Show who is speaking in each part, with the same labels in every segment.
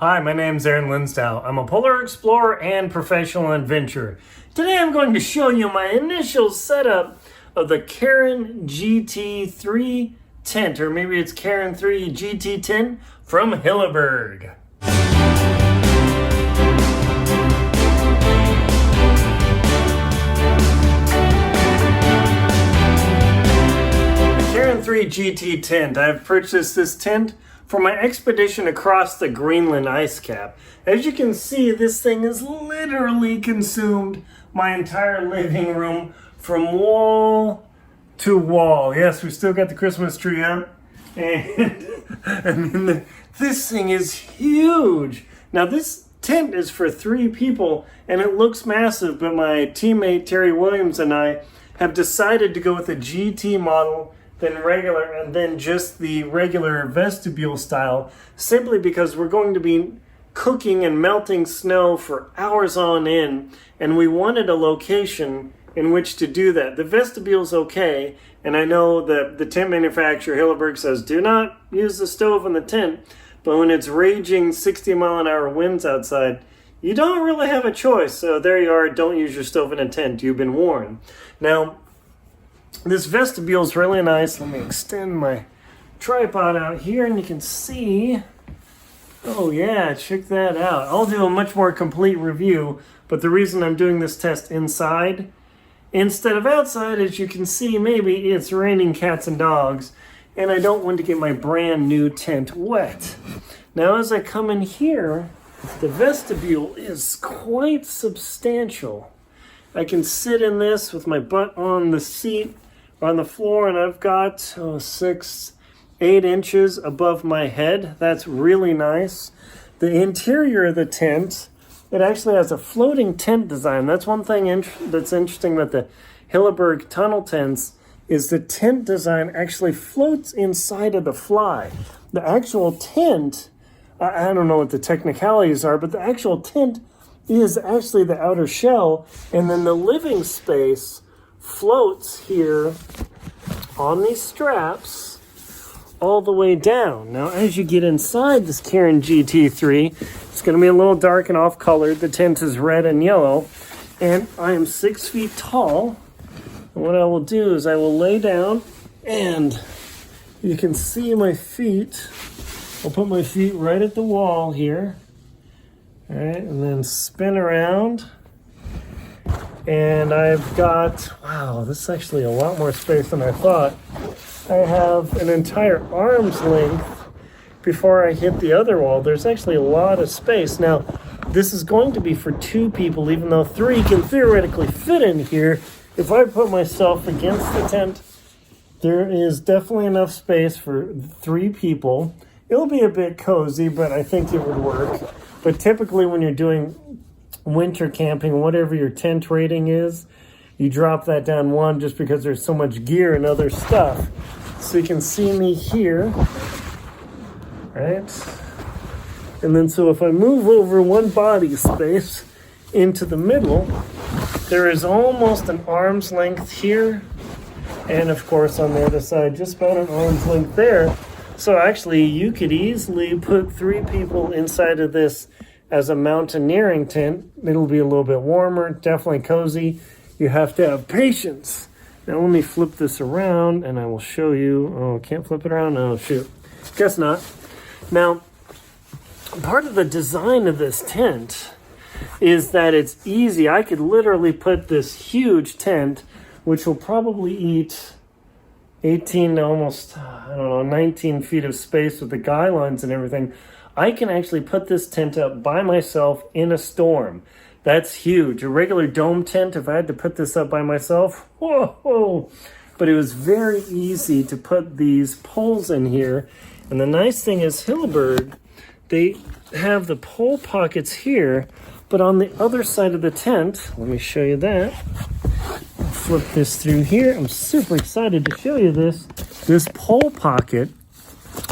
Speaker 1: Hi, my name's Linsdau. I'm a polar explorer and professional adventurer. Today I'm going to show you my initial setup of the Keron GT3 tent, or maybe it's Keron 3 GT tent from Hilleberg. The Keron 3 GT tent. I've purchased this tent for my expedition across the Greenland ice cap. As you can see, this thing has literally consumed my entire living room from wall to wall. Yes, we still got the Christmas tree up. And I mean, this thing is huge. Now, this tent is for 3 people, and it looks massive, but my teammate Terry Williams and I have decided to go with a GT model than regular, and then just the regular vestibule style, simply because we're going to be cooking and melting snow for hours on end, and we wanted a location in which to do that. The vestibule's okay, and I know that the tent manufacturer Hilleberg says do not use the stove in the tent, but when it's raging 60-mile-an-hour winds outside, you don't really have a choice. So there you are, don't use your stove in a tent. You've been warned. Now, this vestibule is really nice. Let me extend my tripod out here and you can see. Oh yeah, check that out. I'll do a much more complete review, but the reason I'm doing this test inside instead of outside, as you can see, maybe it's raining cats and dogs, and I don't want to get my brand new tent wet. Now as I come in here, the vestibule is quite substantial. I can sit in this with my butt on the seat on the floor, and I've got 6-8 inches above my head. That's really nice. The interior of the tent, it actually has a floating tent design. That's one thing that's interesting about the Hilleberg tunnel tents, is the tent design actually floats inside of the fly. The actual tent, I don't know what the technicalities are, but the actual tent is actually the outer shell, and then the living space floats here on these straps all the way down. Now, as you get inside this Keron GT3, it's going to be a little dark and off-colored. The tent is red and yellow, and I am 6 feet tall. And what I will do is I will lay down, and you can see my feet. I'll put my feet right at the wall here. All right, and then spin around. And I've got, wow, this is actually a lot more space than I thought. I have an entire arm's length before I hit the other wall. There's actually a lot of space. Now, this is going to be for 2 people, even though 3 can theoretically fit in here. If I put myself against the tent, there is definitely enough space for 3 people. It'll be a bit cozy, but I think it would work. But typically when you're doing winter camping, whatever your tent rating is, you drop that down 1 just because there's so much gear and other stuff. So you can see me here, right? And then so if I move over 1 body space into the middle, there is almost an arm's length here, and of course on the other side just about an arm's length there. So actually you could easily put 3 people inside of this as a mountaineering tent. It'll be a little bit warmer, definitely cozy. You have to have patience. Now let me flip this around and I will show you. Oh, can't flip it around? Oh, shoot. Guess not. Now, part of the design of this tent is that it's easy. I could literally put this huge tent, which will probably eat 18 to almost, 19 feet of space with the guy lines and everything. I can actually put this tent up by myself in a storm. That's huge. A regular dome tent, if I had to put this up by myself, whoa. But it was very easy to put these poles in here. And the nice thing is Hilleberg, they have the pole pockets here, but on the other side of the tent, let me show you that. Flip this through here. I'm super excited to show you this. This pole pocket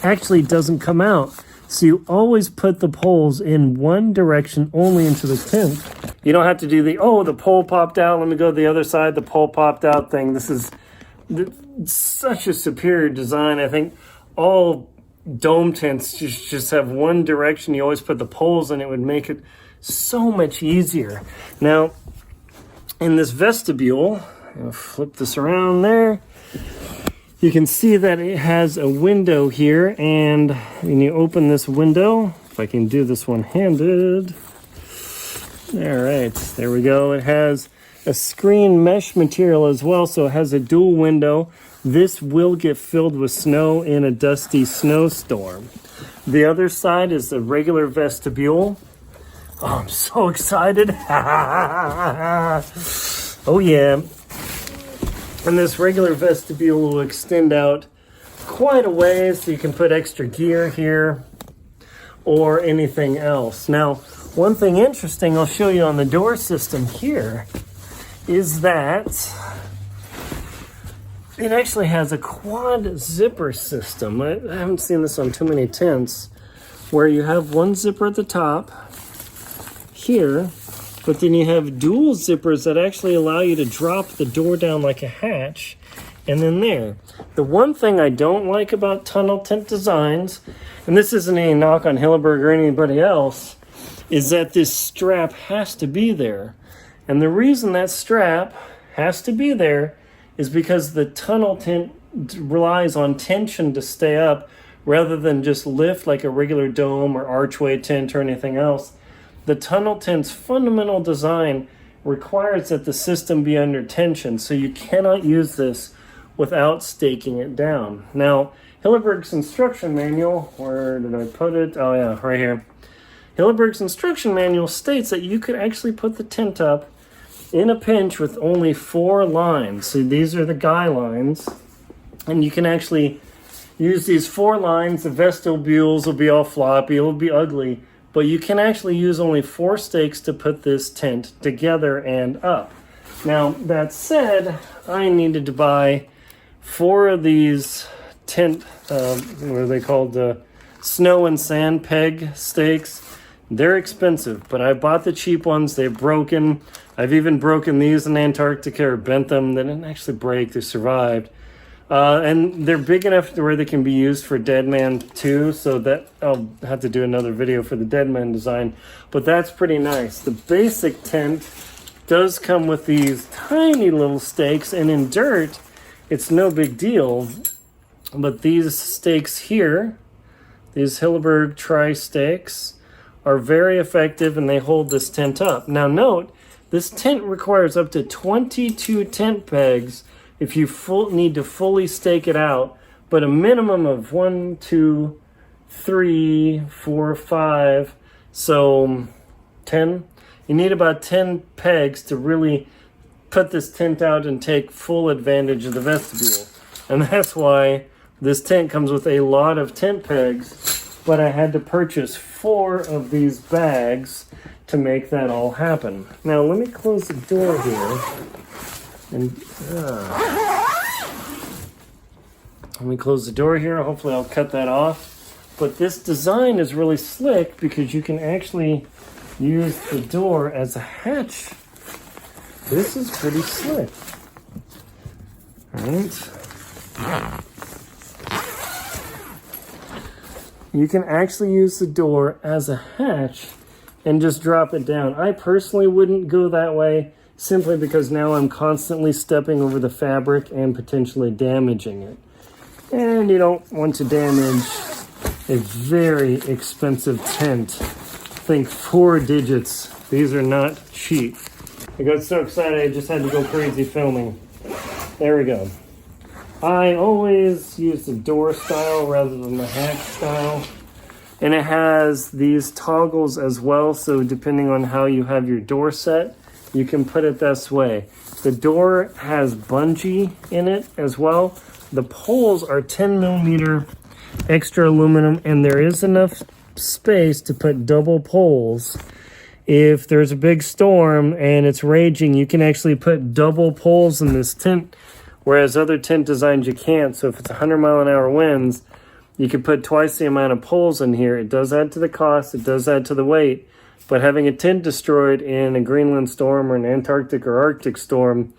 Speaker 1: actually doesn't come out. So you always put the poles in one direction only into the tent. You don't have to do the pole popped out, let me go to the other side, the pole popped out thing. This is such a superior design. I think all dome tents just have one direction. You always put the poles in, it would make it so much easier. Now, in this vestibule, I'll flip this around there. You can see that it has a window here, and when you open this window, if I can do this one-handed, all right, there we go. It has a screen mesh material as well, so it has a dual window. This will get filled with snow in a dusty snowstorm. The other side is the regular vestibule. Oh, I'm so excited. Oh yeah. And this regular vestibule will extend out quite a ways, so you can put extra gear here or anything else. Now, one thing interesting I'll show you on the door system here is that it actually has a quad zipper system. I haven't seen this on too many tents, where you have one zipper at the top here, but then you have dual zippers that actually allow you to drop the door down like a hatch, and then there. The one thing I don't like about tunnel tent designs, and this isn't any knock on Hilleberg or anybody else, is that this strap has to be there. And the reason that strap has to be there is because the tunnel tent relies on tension to stay up rather than just lift like a regular dome or archway tent or anything else. The tunnel tent's fundamental design requires that the system be under tension, so you cannot use this without staking it down. Now, Hilleberg's instruction manual, where did I put it? Oh yeah, right here. Hilleberg's instruction manual states that you could actually put the tent up in a pinch with only 4 lines. So these are the guy lines, and you can actually use these 4 lines. The vestibules will be all floppy, it'll be ugly, but you can actually use only 4 stakes to put this tent together and up. Now, that said, I needed to buy 4 of these tent, what are they called? Snow and sand peg stakes. They're expensive, but I bought the cheap ones. They're broken. I've even broken these in Antarctica, or bent them. They didn't actually break, they survived. And they're big enough to where they can be used for Dead Man too, so that I'll have to do another video for the Dead Man design, but that's pretty nice. The basic tent does come with these tiny little stakes, and in dirt, it's no big deal, but these stakes here, these Hilleberg tri-stakes, are very effective, and they hold this tent up. Now note, this tent requires up to 22 tent pegs if you need to fully stake it out, but a minimum of 1, 2, 3, 4, 5, so 10. You need about 10 pegs to really put this tent out and take full advantage of the vestibule. And that's why this tent comes with a lot of tent pegs, but I had to purchase 4 of these bags to make that all happen. Now let me close the door here. And let me close the door here. Hopefully I'll cut that off. But this design is really slick because you can actually use the door as a hatch. This is pretty slick. All right. You can actually use the door as a hatch and just drop it down. I personally wouldn't go that way, simply because now I'm constantly stepping over the fabric and potentially damaging it. And you don't want to damage a very expensive tent. Think 4 digits. These are not cheap. I got so excited I just had to go crazy filming. There we go. I always use the door style rather than the hatch style. And it has these toggles as well, so depending on how you have your door set, you can put it this way. The door has bungee in it as well. The poles are 10 millimeter extra aluminum, and there is enough space to put double poles. If there's a big storm and it's raging, you can actually put double poles in this tent, whereas other tent designs you can't. So if it's 100-mile-an-hour winds, you can put twice the amount of poles in here. It does add to the cost, it does add to the weight, but having a tent destroyed in a Greenland storm or an Antarctic or Arctic storm,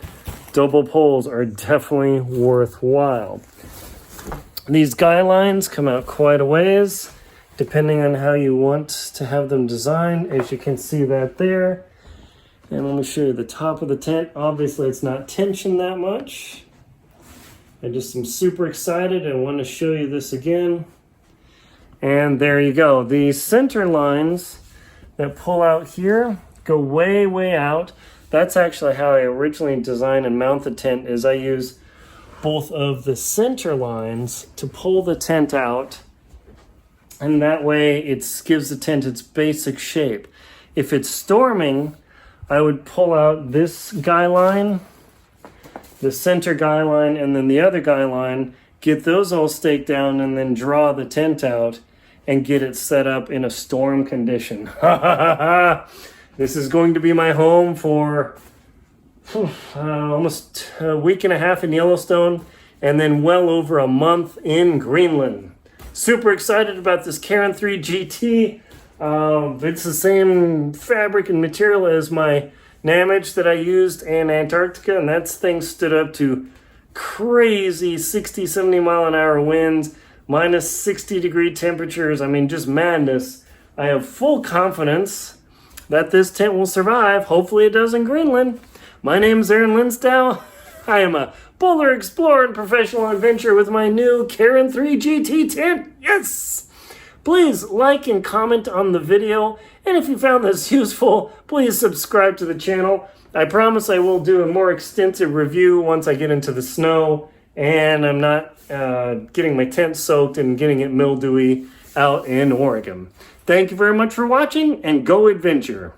Speaker 1: double poles are definitely worthwhile. These guy lines come out quite a ways, depending on how you want to have them designed. As you can see that there. And let me show you the top of the tent. Obviously, it's not tensioned that much. I just am super excited and want to show you this again. And there you go. The center lines that pull out here go way, way out. That's actually how I originally designed and mount the tent, is I use both of the center lines to pull the tent out. And that way it gives the tent its basic shape. If it's storming, I would pull out this guy line, the center guy line, and then the other guy line, get those all staked down, and then draw the tent out and get it set up in a storm condition. This is going to be my home for almost a week and a half in Yellowstone, and then well over a month in Greenland. Super excited about this Keron 3 GT. It's the same fabric and material as my Namage that I used in Antarctica, and that thing stood up to crazy 60, 70 mile an hour winds, minus 60 degree temperatures. I mean, just madness. I have full confidence that this tent will survive. Hopefully it does in Greenland. My name is Linsdau. I am a polar explorer and professional adventurer with my new Keron 3 GT tent. Yes! Please like and comment on the video, and if you found this useful, please subscribe to the channel. I promise I will do a more extensive review once I get into the snow and I'm not getting my tent soaked and getting it mildewy out in Oregon. Thank you very much for watching, and go adventure.